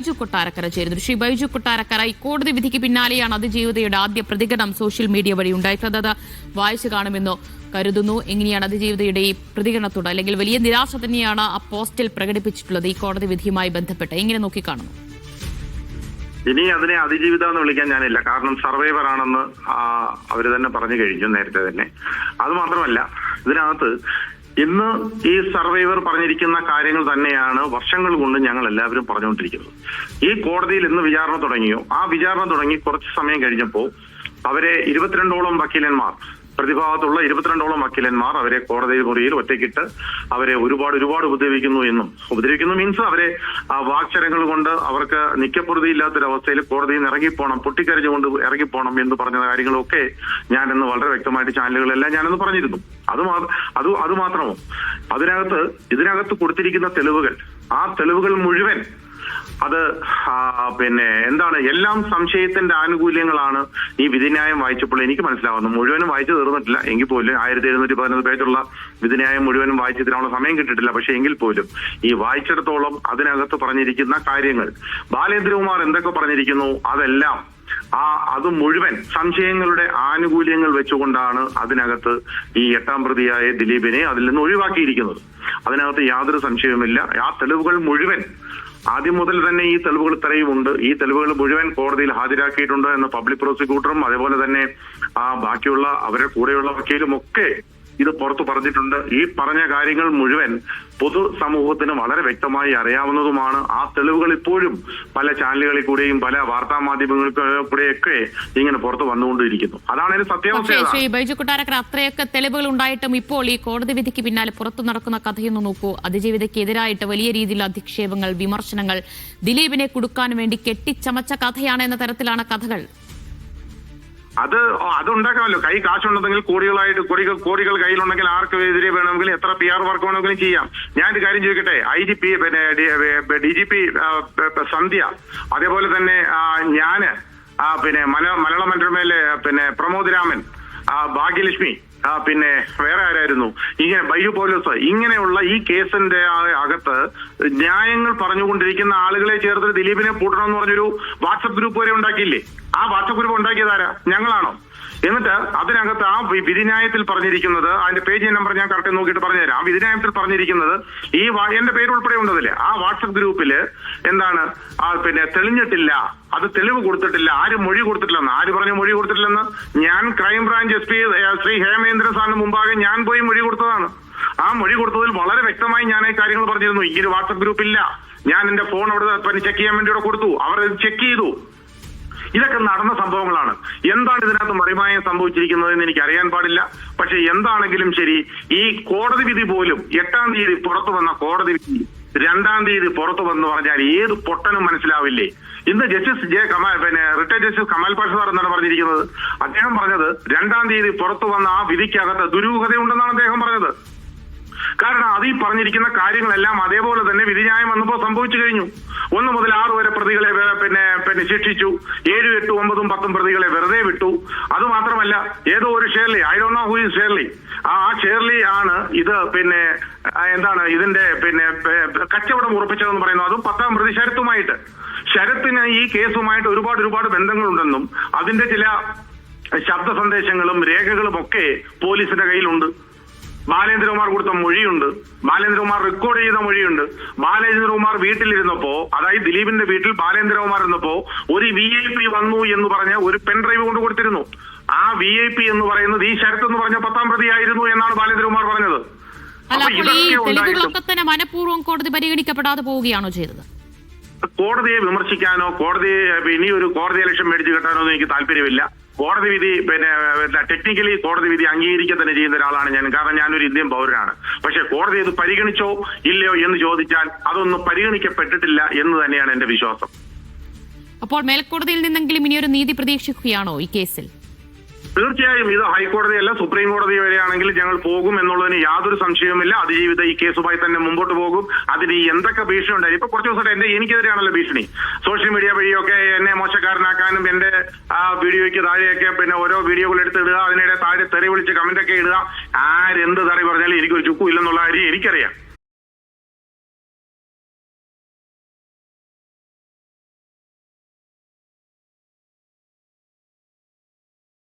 ബൈജു കൊട്ടാരക്കര ചേരുന്നു. ശ്രീ ബൈജു കൊട്ടാരക്കര, ഈ കോടതി വിധിക്ക് പിന്നാലെയാണ് അതിജീവിതയുടെ ആദ്യ പ്രതികരണം സോഷ്യൽ മീഡിയ വഴി ഉണ്ടായിട്ടുള്ളത്. അത് വായിച്ചു കാണുമെന്നോ കരുതുന്നു. എങ്ങനെയാണ് അതിജീവിതയുടെ ഈ പ്രതികരണത്തോട്, അല്ലെങ്കിൽ വലിയ നിരാശ തന്നെയാണ് ആ പോസ്റ്റിൽ പ്രകടിപ്പിച്ചിട്ടുള്ളത് ഈ കോടതി വിധിയുമായി ബന്ധപ്പെട്ട്, എങ്ങനെ നോക്കിക്കാണുന്നു? ഇനി അതിനെ അതിജീവിത എന്ന് വിളിക്കാൻ ഞാനില്ല. കാരണം സർവൈവർ ആണെന്ന് അവര് തന്നെ പറഞ്ഞു കഴിഞ്ഞു നേരത്തെ തന്നെ. അത് മാത്രമല്ല, ഇതിനകത്ത് ഇന്ന് ഈ സർവൈവർ പറഞ്ഞിരിക്കുന്ന കാര്യങ്ങൾ തന്നെയാണ് വർഷങ്ങൾ കൊണ്ട് ഞങ്ങൾ എല്ലാവരും പറഞ്ഞുകൊണ്ടിരിക്കുന്നത്. ഈ കോടതിയിൽ ഇന്ന് വിചാരണ തുടങ്ങിയോ, ആ വിചാരണ തുടങ്ങി കുറച്ച് സമയം കഴിഞ്ഞപ്പോൾ അവരെ 22ഓളം വക്കീലന്മാർ, പ്രതിഭാഗത്തുള്ള 22ഓളം വക്കീലന്മാർ അവരെ കോടതി മുറിയിൽ ഒറ്റയ്ക്കിട്ട് അവരെ ഒരുപാട് ഉപദ്രവിക്കുന്നു മീൻസ് അവരെ വാക്ചരങ്ങൾ കൊണ്ട് അവർക്ക് നിക്കപ്പൊറുതിയില്ലാത്തൊരവസ്ഥയിൽ കോടതിയിൽ നിന്ന് ഇറങ്ങിപ്പോണം, പൊട്ടിക്കരഞ്ഞുകൊണ്ട് ഇറങ്ങിപ്പോണം എന്ന് പറഞ്ഞ കാര്യങ്ങളൊക്കെ ഞാനിന്ന് വളരെ വ്യക്തമായിട്ട് ചാനലുകളെല്ലാം ഞാനിന്ന് പറഞ്ഞിരുന്നു. അത് മാത്രമോ, ഇതിനകത്ത് കൊടുത്തിരിക്കുന്ന തെളിവുകൾ, ആ തെളിവുകൾ മുഴുവൻ അത് എന്താണ്, എല്ലാം സംശയത്തിന്റെ ആനുകൂല്യങ്ങളാണ്. ഈ വിധിന്യായം വായിച്ചപ്പോൾ എനിക്ക് മനസ്സിലാവുന്നു. മുഴുവനും വായിച്ചു തീർന്നിട്ടില്ല എങ്കിൽ പോലും 1711 പേജുള്ള വിധിന്യായം മുഴുവനും വായിച്ചു തീരാനുള്ള സമയം കിട്ടിയിട്ടില്ല. പക്ഷെ എങ്കിൽ പോലും ഈ വായിച്ചിടത്തോളം അതിനകത്ത് പറഞ്ഞിരിക്കുന്ന കാര്യങ്ങൾ, ബാലേന്ദ്രകുമാർ എന്തൊക്കെ പറഞ്ഞിരിക്കുന്നു അതെല്ലാം അത് മുഴുവൻ സംശയങ്ങളുടെ ആനുകൂല്യങ്ങൾ വെച്ചുകൊണ്ടാണ് അതിനകത്ത് ഈ 8ാം പ്രതിയായ ദിലീപിനെ അതിൽ നിന്ന് ഒഴിവാക്കിയിരിക്കുന്നത്. അതിനകത്ത് യാതൊരു സംശയവുമില്ല. ആ തെളിവുകൾ മുഴുവൻ ആദ്യം മുതൽ തന്നെ ഈ തെളിവുകൾ ഇത്രയുമുണ്ട്. ഈ തെളിവുകൾ മുഴുവൻ കോടതിയിൽ ഹാജരാക്കിയിട്ടുണ്ട് എന്ന് പബ്ലിക് പ്രോസിക്യൂട്ടറും അതേപോലെ തന്നെ ബാക്കിയുള്ള അവരുടെ കൂടെയുള്ള വക്കീലും ഒക്കെ ഇത് പുറത്തു പറഞ്ഞിട്ടുണ്ട്. ഈ പറഞ്ഞ കാര്യങ്ങൾ മുഴുവൻ പൊതുസമൂഹത്തിന് വളരെ വ്യക്തമായി അറിയാവുന്നതുമാണ്. ആ തെളിവുകൾ ഇപ്പോഴും പല ചാനലുകളിൽ കൂടെയും പല വാർത്താ മാധ്യമങ്ങളിൽ കൂടെയൊക്കെ ഇങ്ങനെ പുറത്തു വന്നുകൊണ്ടിരിക്കുന്നു. അതാണ് അതിന് സത്യാവസ്ഥ. ശ്രീ ബൈജു കൊട്ടാരക്കര, അത്രയൊക്കെ തെളിവുകൾ ഉണ്ടായിട്ടും ഇപ്പോൾ ഈ കോടതി വിധിക്ക് പിന്നാലെ പുറത്തു നടക്കുന്ന കഥയൊന്ന് നോക്കൂ. അതിജീവിതയ്ക്കെതിരായിട്ട് വലിയ രീതിയിലുള്ള അധിക്ഷേപങ്ങൾ, വിമർശനങ്ങൾ, ദിലീപിനെ കൊടുക്കാൻ വേണ്ടി കെട്ടിച്ചമച്ച കഥയാണ് എന്ന തരത്തിലാണ് കഥകൾ. അതുണ്ടാക്കാമല്ലോ. കൈ കാശുണ്ടെങ്കിൽ കോടികൾ കയ്യിലുണ്ടെങ്കിൽ ആർക്കെതിരെ വേണമെങ്കിലും എത്ര PR വർക്ക് വേണമെങ്കിലും ചെയ്യാം. ഞാനൊരു കാര്യം ചോദിക്കട്ടെ, IGP DGP സന്ധ്യ, അതേപോലെ തന്നെ ഞാന് മലയാള മനോരമയിലെ പ്രമോദ് രാമൻ, ഭാഗ്യലക്ഷ്മി, വേറെ ആരായിരുന്നു, ഇങ്ങനെ ബൈജു പോലീസ്, ഇങ്ങനെയുള്ള ഈ കേസിന്റെ അകത്ത് ന്യായങ്ങൾ പറഞ്ഞുകൊണ്ടിരിക്കുന്ന ആളുകളെ ചേർത്ത് ദിലീപിനെ പൂട്ടണമെന്ന് പറഞ്ഞൊരു വാട്സപ്പ് ഗ്രൂപ്പ് വരെ ഉണ്ടാക്കിയില്ലേ? ആ വാട്സപ്പ് ഗ്രൂപ്പ് ഉണ്ടാക്കിയതാരാ? ഞങ്ങളാണോ? എന്നിട്ട് അതിനകത്ത് ആ വിധിന്യായത്തിൽ പറഞ്ഞിരിക്കുന്നത്, അതിന്റെ പേജ് നമ്പർ ഞാൻ കറക്റ്റ് നോക്കിയിട്ട് പറഞ്ഞുതരാം. ആ വിധിന്യായത്തിൽ പറഞ്ഞിരിക്കുന്നത് ഈ എന്റെ പേര് ഉൾപ്പെടെ ഉണ്ടതില്ലേ. ആ വാട്സപ്പ് ഗ്രൂപ്പില് എന്താണ്, തെളിഞ്ഞിട്ടില്ല, അത് തെളിവ് കൊടുത്തിട്ടില്ല, ആരും മൊഴി കൊടുത്തിട്ടില്ലെന്ന്. ആര് പറഞ്ഞു മൊഴി കൊടുത്തിട്ടില്ലെന്ന്? ഞാൻ ക്രൈംബ്രാഞ്ച് SP ശ്രീ ഹേമേന്ദ്ര സാറിന് മുമ്പാകെ ഞാൻ പോയി മൊഴി കൊടുത്തതാണ്. ആ മൊഴി കൊടുത്തതിൽ വളരെ വ്യക്തമായി ഞാൻ ഈ കാര്യങ്ങൾ പറഞ്ഞിരുന്നു. ഈ ഒരു വാട്സപ്പ് ഗ്രൂപ്പ് ഇല്ല, ഞാൻ എന്റെ ഫോൺ അവിടെ ചെക്ക് ചെയ്യാൻ വേണ്ടി ഇവിടെ കൊടുത്തു, അവർ ചെക്ക് ചെയ്തു. ഇതൊക്കെ നടന്ന സംഭവങ്ങളാണ്. എന്താണ് ഇതിനകത്ത് മറിമായം സംഭവിച്ചിരിക്കുന്നതെന്ന് എനിക്ക് അറിയാൻ പാടില്ല. പക്ഷെ എന്താണെങ്കിലും ശരി, ഈ കോടതി വിധി പോലും 8ാം തീയതി പുറത്തു വന്ന കോടതി വിധി 2ാം തീയതി പുറത്തു വന്നു പറഞ്ഞാൽ ഏത് പൊട്ടനും മനസ്സിലാവില്ലേ? ഇന്ന് justice retired justice Kamal Pasha sir എന്നാണ് പറഞ്ഞിരിക്കുന്നത്. അദ്ദേഹം പറഞ്ഞത് 2ാം തീയതി പുറത്തു വന്ന ആ വിധിക്കകത്ത് ദുരൂഹതയുണ്ടെന്നാണ് അദ്ദേഹം പറഞ്ഞത്. കാരണം അത് ഈ പറഞ്ഞിരിക്കുന്ന കാര്യങ്ങളെല്ലാം അതേപോലെ തന്നെ വിധിന്യായം വന്നപ്പോൾ സംഭവിച്ചു കഴിഞ്ഞു. 1 മുതൽ 6 വരെ പ്രതികളെ ശിക്ഷിച്ചു, 7, 8, 9, 10 പ്രതികളെ വെറുതെ വിട്ടു. അത് മാത്രമല്ല, ഏതോ ഒരു Shirley, I don't know who is Shirley, ആ ഷേർലി ആണ് ഇത് എന്താണ് ഇതിന്റെ കച്ചവടം ഉറപ്പിച്ചതെന്ന് പറയുന്നു. അതും 10ാം പ്രതി ശരത്തുമായിട്ട്. ശരത്തിന് ഈ കേസുമായിട്ട് ഒരുപാട് ബന്ധങ്ങളുണ്ടെന്നും അതിന്റെ ചില ശബ്ദ സന്ദേശങ്ങളും രേഖകളും ഒക്കെ പോലീസിന്റെ കയ്യിലുണ്ട്. ബാലേന്ദ്രകുമാർ കൊടുത്ത മൊഴിയുണ്ട്, ബാലേന്ദ്രകുമാർ റെക്കോർഡ് ചെയ്ത മൊഴിയുണ്ട്. ബാലേന്ദ്രകുമാർ വീട്ടിലിരുന്നപ്പോ, അതായത് ദിലീപിന്റെ വീട്ടിൽ ബാലേന്ദ്രകുമാർ ഇരുന്നപ്പോ ഒരു VIP വന്നു എന്ന് പറഞ്ഞ ഒരു പെൻഡ്രൈവ് കൊണ്ട് കൊടുത്തിരുന്നു. ആ VIP എന്ന് പറയുന്നത് ഈ ശരത്ത് എന്ന് പറഞ്ഞ 10ാം പ്രതിയായിരുന്നു എന്നാണ് ബാലേന്ദ്രകുമാർ പറഞ്ഞത്. തന്നെ മനഃപൂർവ്വം കോടതി പരിഗണിക്കപ്പെടാതെ പോവുകയാണോ ചെയ്തത്? കോടതിയെ വിമർശിക്കാനോ ഇനിയൊരു കോടതി ഇലക്ഷൻ മേടിച്ചു കെട്ടാനോ ഒന്നും എനിക്ക് താല്പര്യമില്ല. കോടതി വിധി ടെക്നിക്കലി കോടതി വിധി അംഗീകരിക്കുക തന്നെ ചെയ്യുന്ന ഒരാളാണ് ഞാൻ. കാരണം ഞാനൊരു ഇന്ത്യൻ പൗരനാണ്. പക്ഷെ കോടതി ഇത് പരിഗണിച്ചോ ഇല്ലയോ എന്ന് ചോദിച്ചാൽ അതൊന്നും പരിഗണിക്കപ്പെട്ടിട്ടില്ല എന്ന് തന്നെയാണ് എന്റെ വിശ്വാസം. അപ്പോൾ മേൽക്കോടതിയിൽ നിന്നെങ്കിലും ഇനിയൊരു നീതി പ്രതീക്ഷിക്കുകയാണോ ഈ കേസിൽ? തീർച്ചയായും ഇത് ഹൈക്കോടതിയല്ല, സുപ്രീം കോടതി വരെയാണെങ്കിൽ ഞങ്ങൾ പോകും എന്നുള്ളതിന് യാതൊരു സംശയവുമില്ല. അതിജീവിത ഈ കേസുമായി തന്നെ മുമ്പോട്ട് പോകും. അതിന് എന്തൊക്കെ ഭീഷണി ഉണ്ടായി, ഇപ്പൊ കുറച്ച് ദിവസമായിട്ട് എനിക്കെതിരെയാണല്ലോ ഭീഷണി. സോഷ്യൽ മീഡിയ വഴിയൊക്കെ എന്നെ മോശക്കാരനാക്കാനും എന്റെ വീഡിയോയ്ക്ക് താഴെയൊക്കെ ഓരോ വീഡിയോകൾ എടുത്തിടുക, അതിനിടെ താഴെ തെറി വിളിച്ച് കമന്റ് ഒക്കെ ഇടുക. ആരെന്ത് തെറി പറഞ്ഞാലും എനിക്കൊരു ചുക്കും ഇല്ലെന്നുള്ള കാര്യം എനിക്കറിയാം.